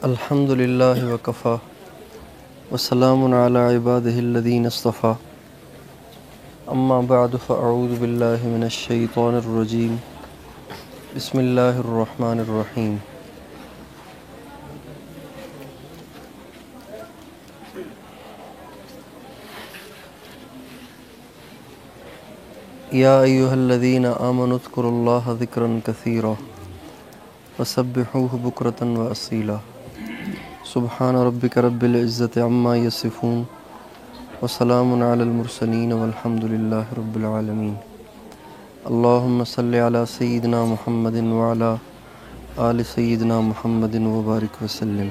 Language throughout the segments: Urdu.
الحمد للہ وکفا وسلام علی عبادہ الذین اصطفیٰ اما بعد فاعوذ باللہ من الشیطان الرجیم بسم اللہ الرحمن الرحیم یا ایہا الذین آمنوا اذکروا اللہ ذکرا کثیرا وسبحوہ بکرۃ واصیلا سبحان ربک رب العزۃ عما یصفون وسلام علی المرسلین والحمد للہ رب العالمین اللہم صلی علی سیدنا محمد وعلی آل سیدنا محمد وبارک وسلم۔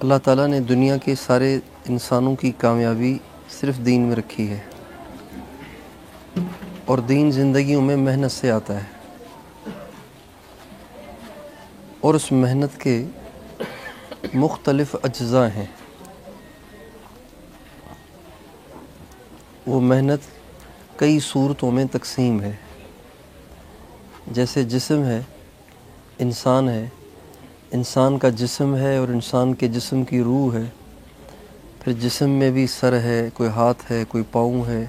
اللہ تعالیٰ نے دنیا کے سارے انسانوں کی کامیابی صرف دین میں رکھی ہے، اور دین زندگیوں میں محنت سے آتا ہے، اور اس محنت کے مختلف اجزاء ہیں۔ وہ محنت کئی صورتوں میں تقسیم ہے، جیسے جسم ہے، انسان ہے، انسان کا جسم ہے اور انسان کے جسم کی روح ہے، پھر جسم میں بھی سر ہے، کوئی ہاتھ ہے، کوئی پاؤں ہے،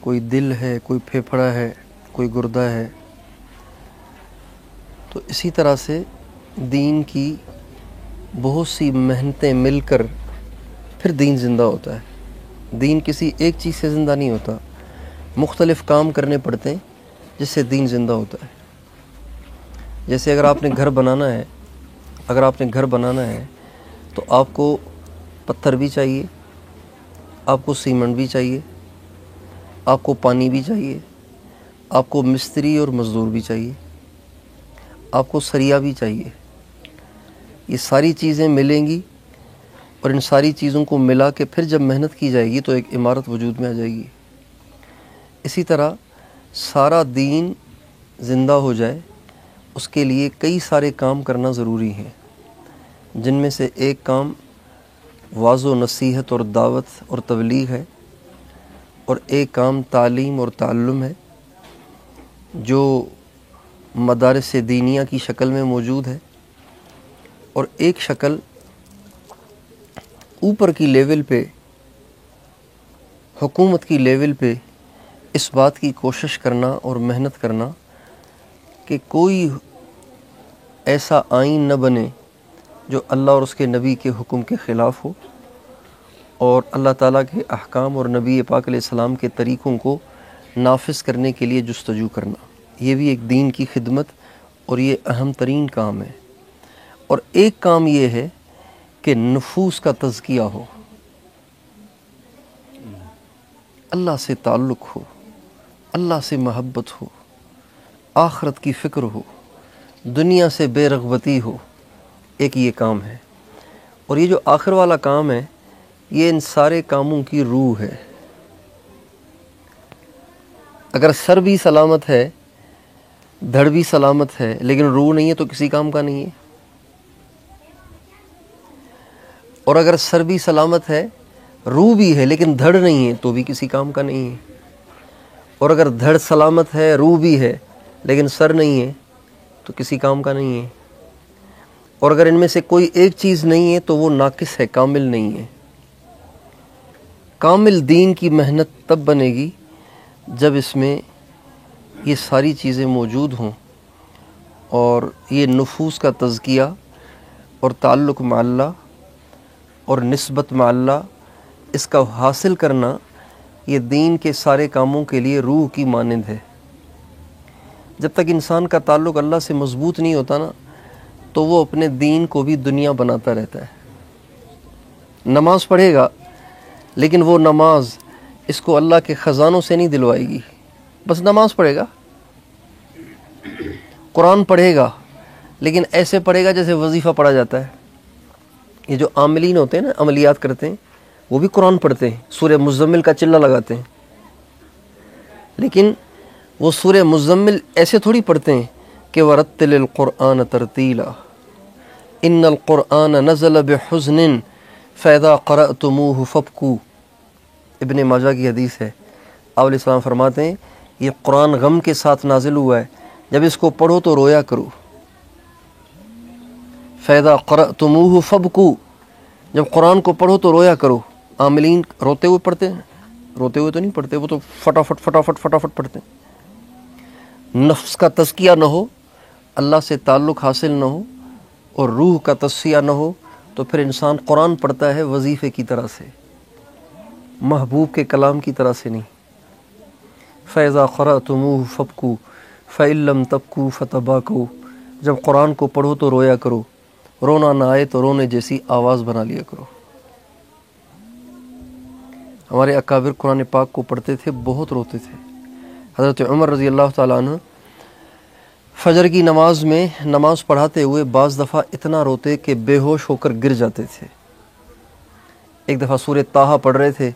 کوئی دل ہے، کوئی پھیپھڑا ہے، کوئی گردہ ہے۔ تو اسی طرح سے دین کی بہت سی محنتیں مل کر پھر دین زندہ ہوتا ہے۔ دین کسی ایک چیز سے زندہ نہیں ہوتا، مختلف کام کرنے پڑتے ہیں جس سے دین زندہ ہوتا ہے۔ جیسے اگر آپ نے گھر بنانا ہے تو آپ کو پتھر بھی چاہیے، آپ کو سیمنٹ بھی چاہیے، آپ کو پانی بھی چاہیے، آپ کو مستری اور مزدور بھی چاہیے، آپ کو سریا بھی چاہیے۔ یہ ساری چیزیں ملیں گی، اور ان ساری چیزوں کو ملا کے پھر جب محنت کی جائے گی تو ایک عمارت وجود میں آ جائے گی۔ اسی طرح سارا دین زندہ ہو جائے اس کے لیے کئی سارے کام کرنا ضروری ہیں، جن میں سے ایک کام وعظ و نصیحت اور دعوت اور تبلیغ ہے، اور ایک کام تعلیم اور تعلم ہے جو مدارس دینیہ کی شکل میں موجود ہے، اور ایک شکل اوپر کی لیول پہ، حکومت کی لیول پہ اس بات کی کوشش کرنا اور محنت کرنا کہ کوئی ایسا آئین نہ بنے جو اللہ اور اس کے نبی کے حکم کے خلاف ہو، اور اللہ تعالیٰ کے احکام اور نبی پاک علیہ السلام کے طریقوں کو نافذ کرنے کے لیے جستجو کرنا۔ یہ بھی ایک دین کی خدمت اور یہ اہم ترین کام ہے۔ اور ایک کام یہ ہے کہ نفوس کا تزکیہ ہو، اللہ سے تعلق ہو، اللہ سے محبت ہو، آخرت کی فکر ہو، دنیا سے بے رغبتی ہو۔ ایک یہ کام ہے، اور یہ جو آخر والا کام ہے یہ ان سارے کاموں کی روح ہے۔ اگر سر بھی سلامت ہے، دھڑ بھی سلامت ہے، لیکن روح نہیں ہے تو کسی کام کا نہیں ہے۔ اور اگر سر بھی سلامت ہے، روح بھی ہے، لیکن دھڑ نہیں ہے تو بھی کسی کام کا نہیں ہے۔ اور اگر دھڑ سلامت ہے، روح بھی ہے، لیکن سر نہیں ہے تو کسی کام کا نہیں ہے۔ اور اگر ان میں سے کوئی ایک چیز نہیں ہے تو وہ ناقص ہے، کامل نہیں ہے۔ کامل دین کی محنت تب بنے گی جب اس میں یہ ساری چیزیں موجود ہوں، اور یہ نفوس کا تزکیہ اور تعلق مع اللہ اور نسبت مع اللہ، اس کا حاصل کرنا یہ دین کے سارے کاموں کے لیے روح کی مانند ہے۔ جب تک انسان کا تعلق اللہ سے مضبوط نہیں ہوتا نا، تو وہ اپنے دین کو بھی دنیا بناتا رہتا ہے۔ نماز پڑھے گا، لیکن وہ نماز اس کو اللہ کے خزانوں سے نہیں دلوائے گی۔ بس نماز پڑھے گا، قرآن پڑھے گا، لیکن ایسے پڑھے گا جیسے وظیفہ پڑھا جاتا ہے۔ یہ جو عاملین ہوتے ہیں نا، عملیات کرتے ہیں، وہ بھی قرآن پڑھتے ہیں، سورہ مزمل کا چلہ لگاتے ہیں، لیکن وہ سورہ مزمل ایسے تھوڑی پڑھتے ہیں کہ وَرَتِّلِ الْقُرْآنَ تَرْتِيلًا إِنَّ الْقُرْآنَ نَزَلَ بِحُزْنٍ فَإِذَا قَرَأْتُمُوهُ فَابْكُوا۔ ابن ماجہ کی حدیث ہے، آپ علیہ السلام فرماتے ہیں یہ قرآن غم کے ساتھ نازل ہوا ہے، جب اس کو پڑھو تو رویا کرو۔ فَإِذَا قَرَأْتُمُوهُ فَابْكُوا، جب قرآن کو پڑھو تو رویا کرو۔ عاملین روتے ہوئے پڑھتے ہیں؟ روتے ہوئے تو نہیں پڑھتے، وہ تو فٹافٹ پڑھتے ہیں۔ نفس کا تزکیہ نہ ہو، اللہ سے تعلق حاصل نہ ہو اور روح کا تصفیہ نہ ہو تو پھر انسان قرآن پڑھتا ہے وظیفے کی طرح سے، محبوب کے کلام کی طرح سے نہیں۔ فَإِذَا قَرَأْتُمُوهُ فَابْكُوا فَإِن لَّمْ تَبْكُوا فَتَبَاكَوْا، جب قرآن کو پڑھو تو رویا کرو، رونا نہ آئے تو رونے جیسی آواز بنا لیا کرو۔ ہمارے اکابر قرآن پاک کو پڑھتے تھے، بہت روتے تھے۔ حضرت عمر رضی اللہ تعالیٰ عنہ فجر کی نماز میں نماز پڑھاتے ہوئے بعض دفعہ اتنا روتے کہ بے ہوش ہو کر گر جاتے تھے۔ ایک دفعہ سورہ طٰہٰ پڑھ رہے تھے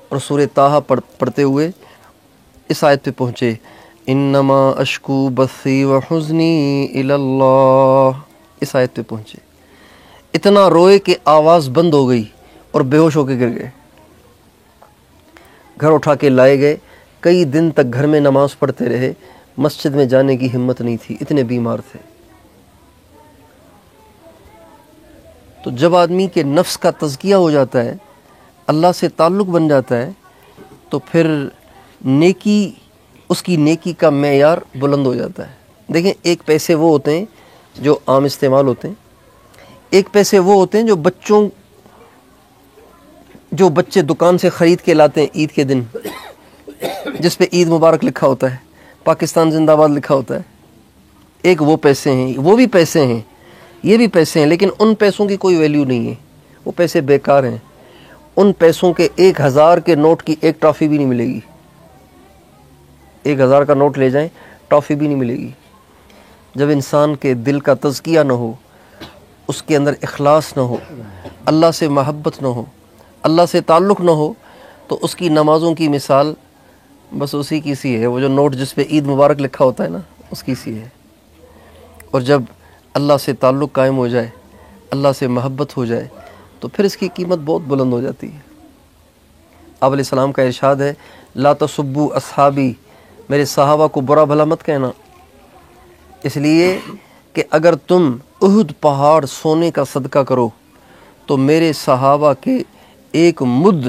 اور سورہ طٰہٰ پڑھتے ہوئے اس آیت پہ پہنچے، انما اشکو بثی وحزنی الی اللہ، اس آیت پہ پہنچے، اتنا روئے کہ آواز بند ہو گئی اور بے ہوش ہو کے گر گئے۔ گھر اٹھا کے لائے گئے، کئی دن تک گھر میں نماز پڑھتے رہے، مسجد میں جانے کی ہمت نہیں تھی، اتنے بیمار تھے۔ تو جب آدمی کے نفس کا تزکیہ ہو جاتا ہے، اللہ سے تعلق بن جاتا ہے، تو پھر نیکی، اس کی نیکی کا معیار بلند ہو جاتا ہے۔ دیکھیں، ایک پیسے وہ ہوتے ہیں جو عام استعمال ہوتے ہیں، ایک پیسے وہ ہوتے ہیں جو بچے دکان سے خرید کے لاتے ہیں عید کے دن، جس پہ عید مبارک لکھا ہوتا ہے، پاکستان زندہ باد لکھا ہوتا ہے۔ ایک وہ پیسے ہیں، وہ بھی پیسے ہیں، یہ بھی پیسے ہیں، لیکن ان پیسوں کی کوئی ویلیو نہیں ہے، وہ پیسے بیکار ہیں۔ ان پیسوں کے 1000 کے نوٹ کی ایک ٹافی بھی نہیں ملے گی، 1000 کا نوٹ لے جائیں ٹافی بھی نہیں ملے گی۔ جب انسان کے دل کا تزکیہ نہ ہو، اس کے اندر اخلاص نہ ہو، اللہ سے محبت نہ ہو، اللہ سے تعلق نہ ہو، تو اس کی نمازوں کی مثال بس اسی کی سی ہے، وہ جو نوٹ جس پہ عید مبارک لکھا ہوتا ہے نا، اس کی سی ہے۔ اور جب اللہ سے تعلق قائم ہو جائے، اللہ سے محبت ہو جائے، تو پھر اس کی قیمت بہت بلند ہو جاتی ہے۔ آپ علیہ السلام کا ارشاد ہے، لا تسبوا اصحابی، میرے صحابہ کو برا بھلا مت کہنا، اس لیے کہ اگر تم احد پہاڑ سونے کا صدقہ کرو تو میرے صحابہ کے ایک مد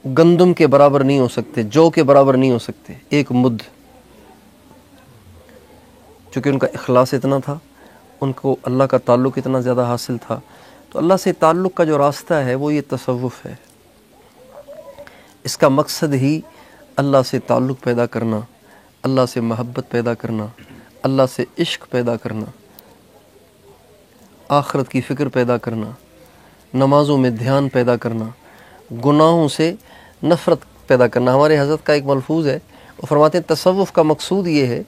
گندم کے برابر نہیں ہو سکتے، جو کے برابر نہیں ہو سکتے، ایک مد۔ چونکہ ان کا اخلاص اتنا تھا، ان کو اللہ کا تعلق اتنا زیادہ حاصل تھا، تو اللہ سے تعلق کا جو راستہ ہے وہ یہ تصوف ہے۔ اس کا مقصد ہی اللہ سے تعلق پیدا کرنا، اللہ سے محبت پیدا کرنا، اللہ سے عشق پیدا کرنا، آخرت کی فکر پیدا کرنا، نمازوں میں دھیان پیدا کرنا، گناہوں سے نفرت پیدا کرنا۔ ہمارے حضرت کا ایک ملفوظ ہے، وہ فرماتے ہیں تصوف کا مقصود یہ ہے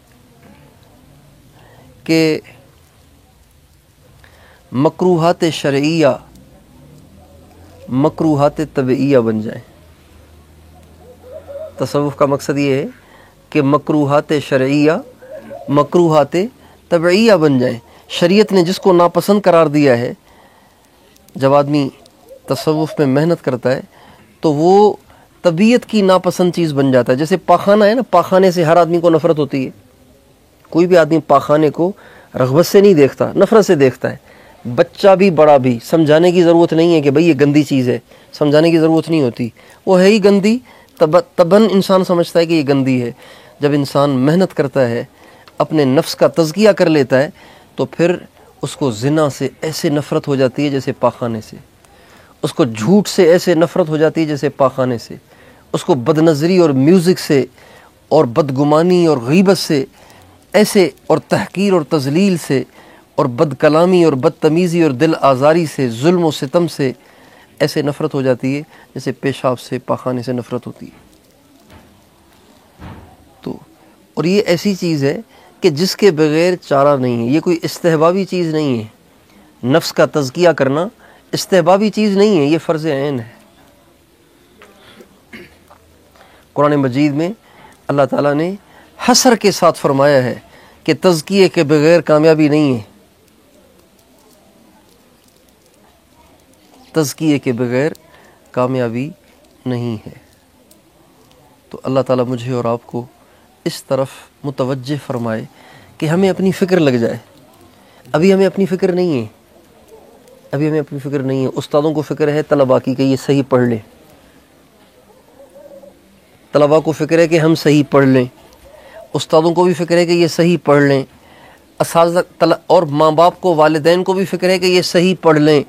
کہ مکروہات شرعیہ مکروہات طبعیہ بن جائیں۔ تصوف کا مقصد یہ ہے کہ مکروہات شرعیہ مکروہات طبعیہ بن جائیں۔ شریعت نے جس کو ناپسند قرار دیا ہے، جب آدمی تصوف میں محنت کرتا ہے تو وہ طبیعت کی ناپسند چیز بن جاتا ہے۔ جیسے پاخانہ ہے نا، پاخانے سے ہر آدمی کو نفرت ہوتی ہے، کوئی بھی آدمی پاخانے کو رغبت سے نہیں دیکھتا، نفرت سے دیکھتا ہے۔ بچہ بھی بڑا بھی، سمجھانے کی ضرورت نہیں ہے کہ بھئی یہ گندی چیز ہے، سمجھانے کی ضرورت نہیں ہوتی، وہ ہے ہی گندی، تباً انسان سمجھتا ہے کہ یہ گندی ہے۔ جب انسان محنت کرتا ہے، اپنے نفس کا تزکیہ کر لیتا ہے، تو پھر اس کو زنا سے ایسے نفرت ہو جاتی ہے جیسے پاخانے سے، اس کو جھوٹ سے ایسے نفرت ہو جاتی ہے جیسے پاخانے سے، اس کو بد نظری اور میوزک سے اور بدگمانی اور غیبت سے ایسے، اور تحقیر اور تذلیل سے اور بد کلامی اور بدتمیزی اور دل آزاری سے، ظلم و ستم سے ایسے نفرت ہو جاتی ہے جیسے پیشاب سے، پاخانے سے نفرت ہوتی ہے۔ تو اور یہ ایسی چیز ہے کہ جس کے بغیر چارہ نہیں ہے، یہ کوئی استحبابی چیز نہیں ہے۔ نفس کا تزکیہ کرنا استحبابی چیز نہیں ہے، یہ فرض عین ہے۔ قرآن مجید میں اللہ تعالیٰ نے حصر کے ساتھ فرمایا ہے کہ تزکیے کے بغیر کامیابی نہیں ہے، تزکیے کے بغیر کامیابی نہیں ہے۔ تو اللہ تعالیٰ مجھے اور آپ کو اس طرف متوجہ فرمائے کہ ہمیں اپنی فکر لگ جائے۔ ابھی ہمیں اپنی فکر نہیں ہے، ابھی ہمیں اپنی فکر نہیں ہے۔ استادوں کو فکر ہے طلباء کی کہ یہ صحیح پڑھ لیں، طلباء کو فکر ہے کہ ہم صحیح پڑھ لیں، استادوں کو بھی فکر ہے کہ یہ صحیح پڑھ لیں، اساتذہ اور ماں باپ کو، والدین کو بھی فکر ہے کہ یہ صحیح پڑھ لیں۔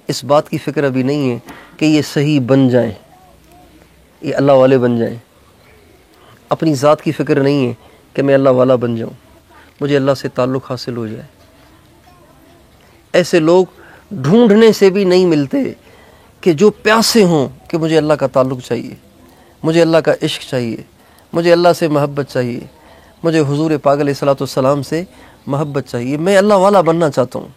اس بات کی فکر ابھی نہیں ہے کہ یہ صحیح بن جائیں، یہ اللہ والے بن جائیں۔ اپنی ذات کی فکر نہیں ہے کہ میں اللہ والا بن جاؤں، مجھے اللہ سے تعلق حاصل ہو جائے۔ ایسے لوگ ڈھونڈنے سے بھی نہیں ملتے کہ جو پیاسے ہوں کہ مجھے اللہ کا تعلق چاہیے، مجھے اللہ کا عشق چاہیے، مجھے اللہ سے محبت چاہیے، مجھے حضور پاک علیہ الصلوۃ والسلام سے محبت چاہیے، میں اللہ والا بننا چاہتا ہوں۔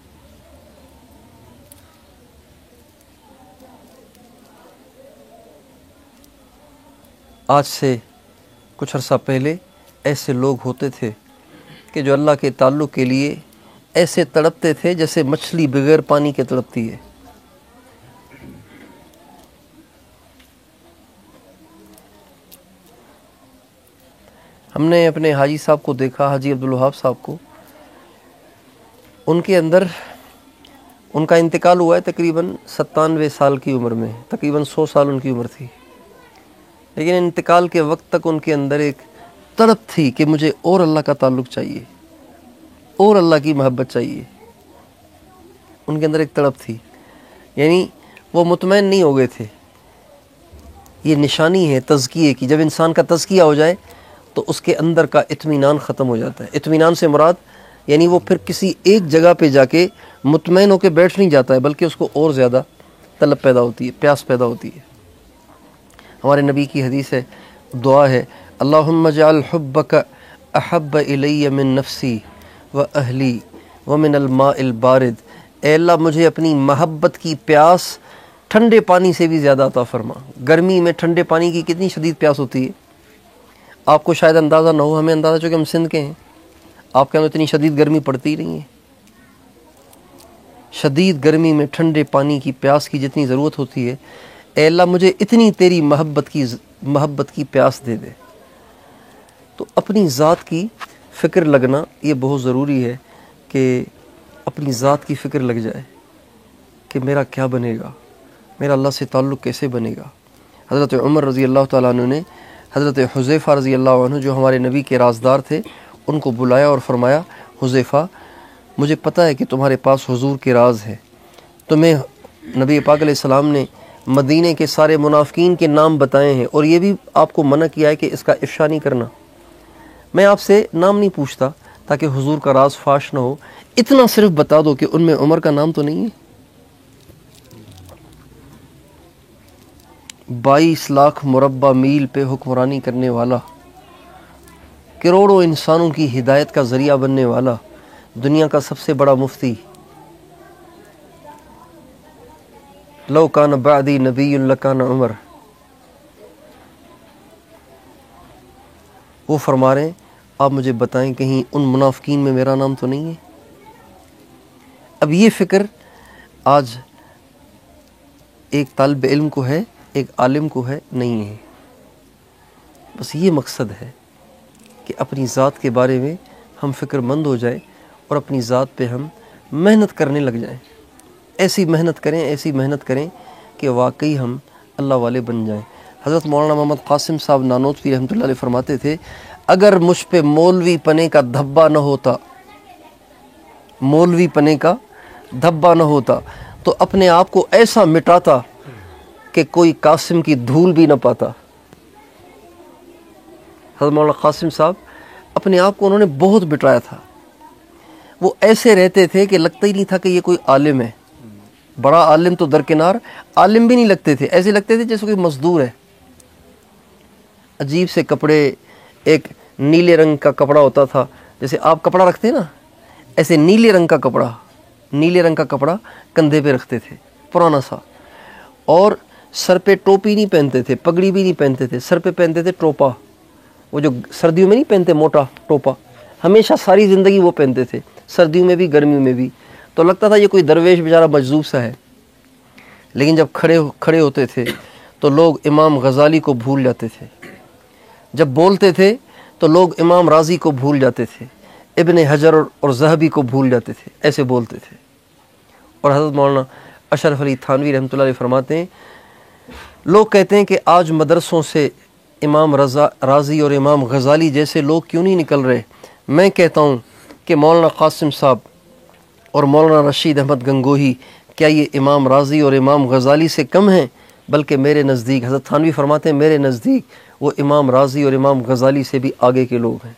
آج سے کچھ عرصہ پہلے ایسے لوگ ہوتے تھے کہ جو اللہ کے تعلق کے لیے ایسے تڑپتے تھے جیسے مچھلی بغیر پانی کے تڑپتی ہے۔ ہم نے اپنے حاجی صاحب کو دیکھا، حاجی عبدالوہاب صاحب کو، ان کے اندر ان کا انتقال ہوا ہے تقریباً 97 سال کی عمر میں، تقریباً 100 سال ان کی عمر تھی، لیکن انتقال کے وقت تک ان کے اندر ایک تڑپ تھی کہ مجھے اور اللہ کا تعلق چاہیے، اور اللہ کی محبت چاہیے۔ ان کے اندر ایک تڑپ تھی، یعنی وہ مطمئن نہیں ہو گئے تھے۔ یہ نشانی ہے تزکیے کی، جب انسان کا تزکیہ ہو جائے تو اس کے اندر کا اطمینان ختم ہو جاتا ہے۔ اطمینان سے مراد یعنی وہ پھر کسی ایک جگہ پہ جا کے مطمئن ہو کے بیٹھ نہیں جاتا ہے، بلکہ اس کو اور زیادہ طلب پیدا ہوتی ہے، پیاس پیدا ہوتی ہے۔ ہمارے نبی کی حدیث ہے، دعا ہے، اللہم اجعل حبک احب الی من نفسی و اہلی ومن الماء البارد، اے اللہ مجھے اپنی محبت کی پیاس ٹھنڈے پانی سے بھی زیادہ عطا فرما۔ گرمی میں ٹھنڈے پانی کی کتنی شدید پیاس ہوتی ہے، آپ کو شاید اندازہ نہ ہو، ہمیں اندازہ چونکہ ہم سندھ کے ہیں، آپ کے یہاں اتنی شدید گرمی پڑتی ہی نہیں ہے۔ شدید گرمی میں ٹھنڈے پانی کی پیاس کی جتنی ضرورت ہوتی ہے، اے اللہ مجھے اتنی تیری محبت کی پیاس دے دے۔ تو اپنی ذات کی فکر لگنا یہ بہت ضروری ہے کہ اپنی ذات کی فکر لگ جائے کہ میرا کیا بنے گا، میرا اللہ سے تعلق کیسے بنے گا۔ حضرت عمر رضی اللہ تعالیٰ عنہ نے حضرت حذیفہ رضی اللہ عنہ جو ہمارے نبی کے رازدار تھے ان کو بلایا اور فرمایا، حذیفہ مجھے پتہ ہے کہ تمہارے پاس حضور کے راز ہے، تمہیں نبی پاک علیہ السلام نے مدینے کے سارے منافقین کے نام بتائے ہیں اور یہ بھی آپ کو منع کیا ہے کہ اس کا افشا نہیں کرنا۔ میں آپ سے نام نہیں پوچھتا تاکہ حضور کا راز فاش نہ ہو، اتنا صرف بتا دو کہ ان میں عمر کا نام تو نہیں ہے۔ 22 لاکھ مربع میل پہ حکمرانی کرنے والا، کروڑوں انسانوں کی ہدایت کا ذریعہ بننے والا، دنیا کا سب سے بڑا مفتی، لو کان بعدی نبی لکان عمر، وہ فرما رہے ہیں آپ مجھے بتائیں کہیں ان منافقین میں میرا نام تو نہیں ہے۔ اب یہ فکر آج ایک طالب علم کو ہے، ایک عالم کو ہے، نہیں ہے۔ بس یہ مقصد ہے کہ اپنی ذات کے بارے میں ہم فکر مند ہو جائیں اور اپنی ذات پہ ہم محنت کرنے لگ جائیں، ایسی محنت کریں کہ واقعی ہم اللہ والے بن جائیں۔ حضرت مولانا محمد قاسم صاحب نانوتوی رحمۃ اللہ علیہ فرماتے تھے، اگر مجھ پہ مولوی پنے کا دھبا نہ ہوتا، مولوی پنے کا دھبا نہ ہوتا تو اپنے آپ کو ایسا مٹاتا کہ کوئی قاسم کی دھول بھی نہ پاتا۔ حضرت مولانا قاسم صاحب اپنے آپ کو انہوں نے بہت مٹایا تھا، وہ ایسے رہتے تھے کہ لگتا ہی نہیں تھا کہ یہ کوئی عالم ہے، بڑا عالم تو درکنار، عالم بھی نہیں لگتے تھے، ایسے لگتے تھے جیسے کوئی مزدور ہے۔ عجیب سے کپڑے، ایک نیلے رنگ کا کپڑا ہوتا تھا، جیسے آپ کپڑا رکھتے ہیں نا، ایسے نیلے رنگ کا کپڑا کندھے پہ رکھتے تھے، پرانا سا، اور سر پہ ٹوپی نہیں پہنتے تھے، پگڑی بھی نہیں پہنتے تھے، سر پہ پہنتے تھے ٹوپا، وہ جو سردیوں میں نہیں پہنتے موٹا ٹوپا، ہمیشہ ساری زندگی وہ پہنتے تھے، سردیوں میں بھی گرمیوں میں بھی، تو لگتا تھا یہ کوئی درویش بیچارہ مجذوب سا ہے۔ لیکن جب کھڑے ہوتے تھے تو لوگ امام غزالی کو بھول جاتے تھے، جب بولتے تھے تو لوگ امام رازی کو بھول جاتے تھے، ابن حجر اور ذہبی کو بھول جاتے تھے، ایسے بولتے تھے۔ اور حضرت مولانا اشرف علی تھانوی رحمۃ اللہ علیہ فرماتے ہیں، لوگ کہتے ہیں کہ آج مدرسوں سے امام رازی اور امام غزالی جیسے لوگ کیوں نہیں نکل رہے؟ میں کہتا ہوں کہ مولانا قاسم صاحب اور مولانا رشید احمد گنگوہی کیا یہ امام رازی اور امام غزالی سے کم ہیں؟ بلکہ میرے نزدیک، حضرت تھانوی فرماتے ہیں، میرے نزدیک وہ امام رازی اور امام غزالی سے بھی آگے کے لوگ ہیں۔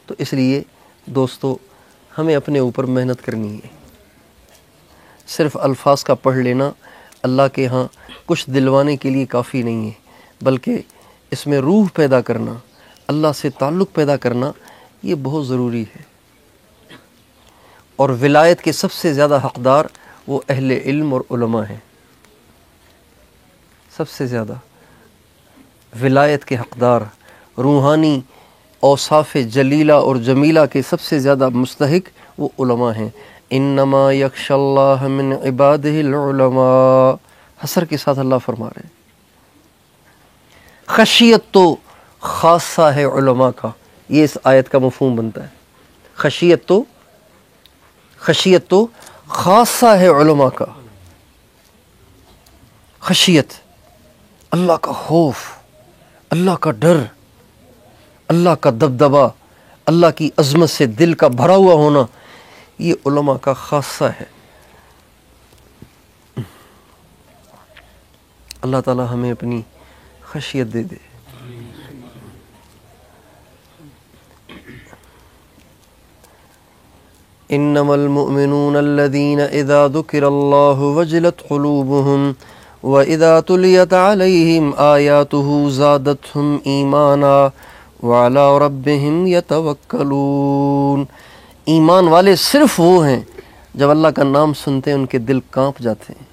تو اس لیے دوستو ہمیں اپنے اوپر محنت کرنی ہے۔ صرف الفاظ کا پڑھ لینا اللہ کے ہاں کچھ دلوانے کے لیے کافی نہیں ہے، بلکہ اس میں روح پیدا کرنا، اللہ سے تعلق پیدا کرنا، یہ بہت ضروری ہے۔ اور ولایت کے سب سے زیادہ حقدار وہ اہل علم اور علماء ہیں۔ سب سے زیادہ ولایت کے حقدار، روحانی اوصاف جلیلہ اور جمیلہ کے سب سے زیادہ مستحق وہ علماء ہیں۔ انما یخش اللہ من عبادہ العلماء، حسر کے ساتھ اللہ فرما رہے ہیں۔ خشیت تو خاصہ ہے علماء کا، یہ اس آیت کا مفہوم بنتا ہے۔ خشیت تو خاصہ ہے علماء کا۔ خشیت، اللہ کا خوف، اللہ کا ڈر، اللہ کا دبدبہ، اللہ کی عظمت سے دل کا بھرا ہوا ہونا، یہ علماء کا خاصہ ہے۔ اللہ تعالی ہمیں اپنی خشیت دے دے۔ انما المؤمنون الذين اذا ذكر الله وجلت قلوبهم واذا تليت عليهم آياته زادتهم ایمانا وعلى ربهم يتوکلون۔ ایمان والے صرف وہ ہیں جب اللہ کا نام سنتے ہیں ان کے دل کانپ جاتے ہیں۔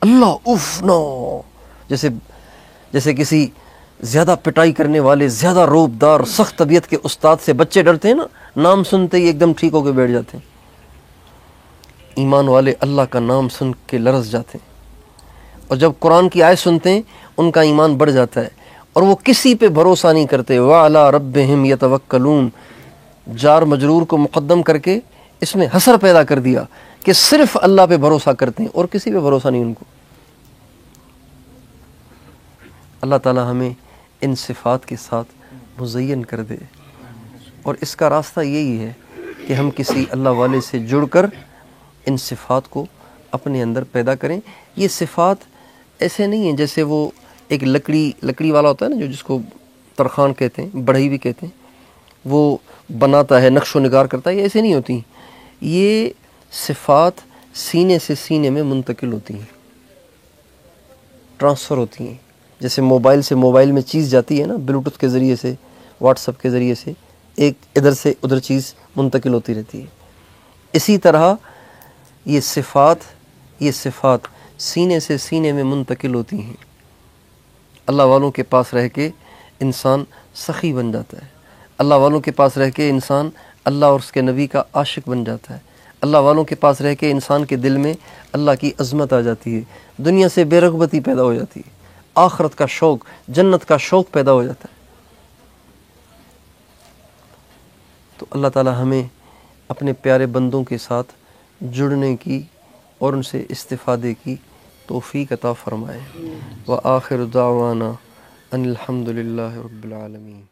اللہ اف نو، جیسے کسی زیادہ پٹائی کرنے والے، زیادہ روبدار، سخت طبیعت کے استاد سے بچے ڈرتے ہیں نا، نام سنتے ہی ایک دم ٹھیک ہو کے بیٹھ جاتے ہیں۔ ایمان والے اللہ کا نام سن کے لرز جاتے ہیں، اور جب قرآن کی آیت سنتے ہیں ان کا ایمان بڑھ جاتا ہے، اور وہ کسی پہ بھروسہ نہیں کرتے۔ وَعَلَىٰ رَبِّهِمْ يَتَوَكَّلُونَ، جار مجرور کو مقدم کر کے اس میں حصر پیدا کر دیا کہ صرف اللہ پہ بھروسہ کرتے ہیں اور کسی پہ بھروسہ نہیں ان کو۔ اللہ تعالی ہمیں ان صفات کے ساتھ مزین کر دے، اور اس کا راستہ یہی ہے کہ ہم کسی اللہ والے سے جڑ کر ان صفات کو اپنے اندر پیدا کریں۔ یہ صفات ایسے نہیں ہیں جیسے وہ ایک لکڑی والا ہوتا ہے نا، جو جس کو ترخان کہتے ہیں، بڑھئی بھی کہتے ہیں، وہ بناتا ہے، نقش و نگار کرتا ہے، یہ ایسے نہیں ہوتی۔ یہ صفات سینے سے سینے میں منتقل ہوتی ہیں، ٹرانسفر ہوتی ہیں۔ جیسے موبائل سے موبائل میں چیز جاتی ہے نا، بلوٹوتھ کے ذریعے سے، واٹس ایپ کے ذریعے سے، ایک ادھر سے ادھر چیز منتقل ہوتی رہتی ہے۔ اسی طرح یہ صفات سینے سے سینے میں منتقل ہوتی ہیں۔ اللہ والوں کے پاس رہ کے انسان سخی بن جاتا ہے، اللہ والوں کے پاس رہ کے انسان اللہ اور اس کے نبی کا عاشق بن جاتا ہے، اللہ والوں کے پاس رہ کے انسان کے دل میں اللہ کی عظمت آ جاتی ہے، دنیا سے بے رغبتی پیدا ہو جاتی ہے، آخرت کا شوق، جنت کا شوق پیدا ہو جاتا ہے۔ تو اللہ تعالی ہمیں اپنے پیارے بندوں کے ساتھ جڑنے کی اور ان سے استفادے کی توفیق عطا فرمائے۔ وآخر دعوانا ان الحمد للہ رب العالمین۔